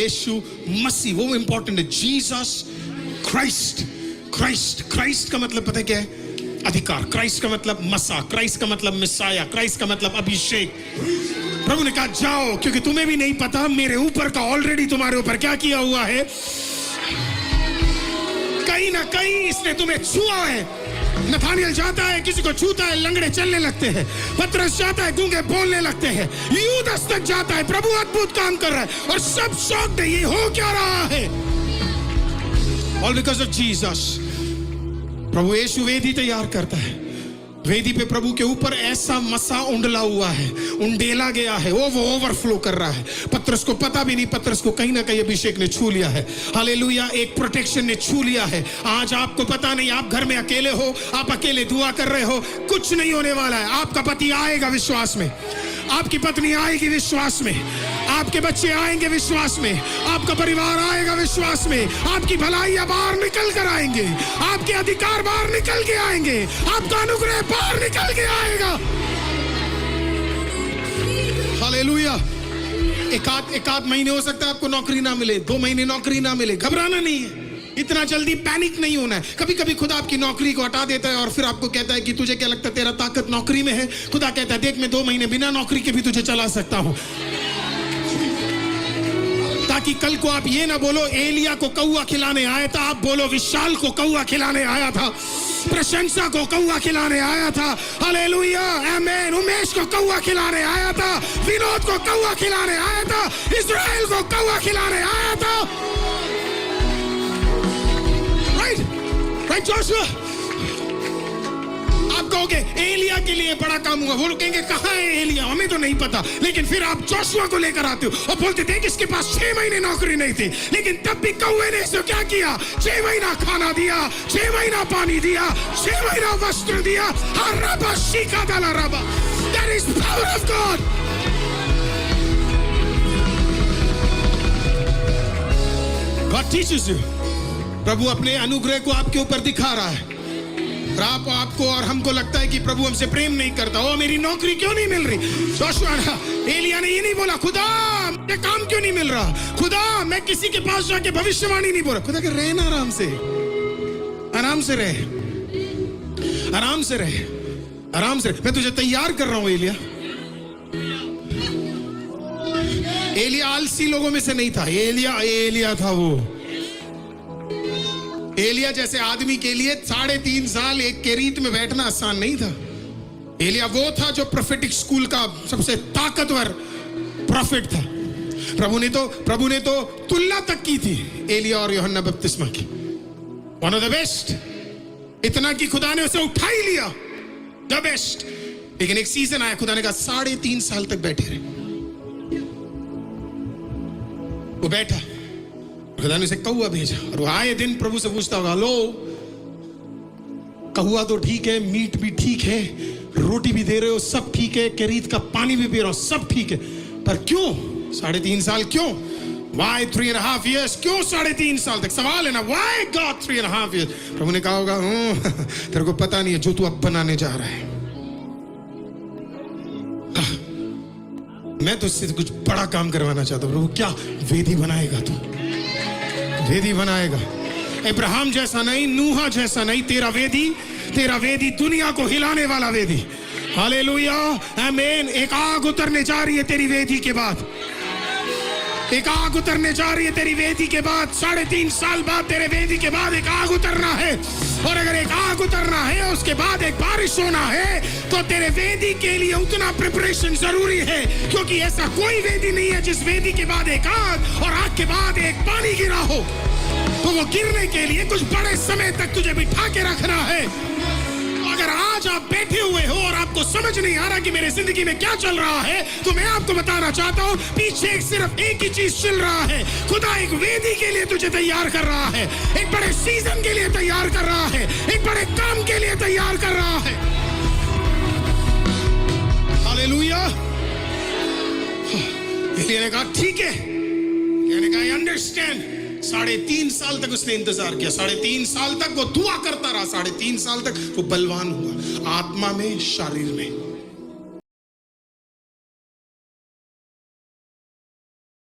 यीशु मसीह, वो इंपॉर्टेंट है। Jesus Christ, Christ, Christ का मतलब पता है क्या है? अधिकार। क्राइस्ट का मतलब मसा, क्राइस्ट का मतलब मिसाया, क्राइस्ट का मतलब अभिषेक। प्रभु ने कहा जाओ, क्योंकि तुम्हें भी नहीं पता मेरे ऊपर का ऑलरेडी तुम्हारे ऊपर क्या किया हुआ है। कहीं ना कहीं इसने तुम्हें छुआ है। नथानियल जाता है, किसी को छूता है, लंगड़े चलने लगते हैं। पतरस जाता है, गूंगे बोलने लगते हैं। यूदास तक जाता है, प्रभु अद्भुत काम कर रहा है और सब शॉक्ड है, ये हो क्या रहा है? All because of Jesus. प्रभु यीशु वेदी तैयार करता है। वेदी पे प्रभु के ऊपर ऐसा मसा उंडला हुआ है, उंडेला गया है, वो ओवरफ्लो कर रहा है। पतरस को पता भी नहीं, पतरस को कहीं ना कहीं अभिषेक ने छू लिया है। हालेलुया, एक प्रोटेक्शन ने छू लिया है। आज आपको पता नहीं, आप घर में अकेले हो, आप अकेले दुआ कर रहे हो, कुछ नहीं होने वाला है। आपका पति आएगा विश्वास में, आपकी पत्नी आएगी विश्वास में, आपके बच्चे आएंगे विश्वास में, आपका परिवार आएगा विश्वास में, आपकी भलाइयां बाहर निकल कर आएंगे, आपके अधिकार बाहर निकल के आएंगे, आपका अनुग्रह बाहर निकल के आएगा। हालेलुया। एक आध महीने हो सकता है आपको नौकरी ना मिले, 2 महीने नौकरी ना मिले, घबराना नहीं है, इतना जल्दी पैनिक नहीं होना है। कभी कभी खुदा आपकी नौकरी को हटा देता है और फिर आपको कहता है कि तुझे क्या लगता है तेरा ताकत नौकरी में है? खुदा कहता है देख, मैं 2 महीने बिना नौकरी के भी तुझे चला सकता हूं, ताकि कल को आप ये ना बोलो एलिया को कौआ खिलाने आया था, आप बोलो विशाल को कौआ खिलाने आया था, प्रशंसा को कौआ खिलाने आया था। हालेलुया, आमीन। उमेश को कौआ खिलाने आया था, विनोद को कौआ खिलाने आया था, इस्राएल को कौआ खिलाने आया था। राइट जोशुआ, आप कहोगे एलिया के लिए बड़ा काम हुआ, वो लोग कहेंगे कहां है एलिया, हमें तो नहीं पता। लेकिन फिर आप जोशुआ को लेकर आते हो और बोलते देख इसके पास 6 महीने नौकरी नहीं थी, लेकिन तब भी कौवे ने इसे क्या किया? 6 महीना खाना दिया, 6 महीना पानी दिया, 6 महीना वस्त्र दिया। रबा शिका दाला रबा, that is power of God. God teaches you. प्रभु अपने अनुग्रह को आपके ऊपर दिखा रहा है। आपको और हमको लगता है कि प्रभु हमसे प्रेम नहीं करता, ओ मेरी नौकरी क्यों नहीं मिल रही? जोशुआ, एलिया ने ये नहीं बोला खुदा मुझे काम क्यों नहीं मिल रहा, खुदा मैं किसी के पास जाके भविष्यवाणी नहीं बोला। खुदा कह रहना, आराम से, आराम से रहे, आराम से रहे, आराम से रहे। मैं तुझे तैयार कर रहा हूं एलिया। एलिया आलसी लोगों में से नहीं था, एलिया था वो। एलिया जैसे आदमी के लिए 3.5 साल एक केरीत में बैठना आसान नहीं था। एलिया वो था जो प्रोफेटिक स्कूल का सबसे ताकतवर प्रॉफिट था। प्रभु ने तो तुलना तक की थी एलिया और यूहन्ना बपतिस्मा की, वन ऑफ द बेस्ट। इतना कि खुदा ने उसे उठा ही लिया, द बेस्ट। लेकिन एक सीजन आया, खुदा ने कहा 3.5 साल तक बैठे रहे। वो बैठा, खुदा ने उसे कौआ भेजा और वो आए दिन प्रभु से पूछता होगा, हेलो कौआ तो ठीक है, मीट भी ठीक है, रोटी भी दे रहे हो, सब ठीक है, केरीत का पानी भी पी रहा हो, सब ठीक है, पर क्यों 3.5 साल? क्यों? Why 3.5 years? क्यों 3.5 साल तक? सवाल है ना, why God 3.5 years? प्रभु ने कहा होगा तेरे को पता नहीं है जो तू अब बनाने जा रहा है। मैं तो इससे कुछ बड़ा काम करवाना चाहता हूं। प्रभु क्या वेदी बनाएगा तू? वेदी बनाएगा। इब्राहिम जैसा नहीं, नूहा जैसा नहीं, तेरा वेदी दुनिया को हिलाने वाला वेदी। हालेलुया, आमीन। एक आग उतरने जा रही है तेरी वेदी के बाद, एक आग उतरने जा रही है तेरी वेदी के बाद। 3.5 साल बाद तेरे वेदी के बाद एक आग उतरना है, और अगर एक आग उतरना है उसके बाद एक बारिश होना है, तो तेरे वेदी के लिए उतना प्रिपरेशन जरूरी है, क्योंकि ऐसा कोई वेदी नहीं है जिस वेदी के बाद एक आग और आग के बाद एक पानी गिरा हो। तो वो गिरने के लिए कुछ बड़े समय तक तुझे बिठा के रखना है। अगर आज आप बैठे हुए हो और आपको समझ नहीं आ रहा कि मेरे जिंदगी में क्या चल रहा है, तो मैं आपको बताना चाहता हूं पीछे सिर्फ एक ही चीज चल रहा है। खुदा एक वेदी के लिए तुझे तैयार कर रहा है, एक बड़े सीजन के लिए तैयार कर रहा है, एक बड़े काम के लिए तैयार कर रहा है। हालेलुया। एलिया ने कहा ठीक है, एलिया ने कहा आई अंडरस्टैंड। 3.5 साल तक उसने इंतजार किया, 3.5 साल तक वो दुआ करता रहा, 3.5 साल तक वो बलवान हुआ, आत्मा में, शरीर में।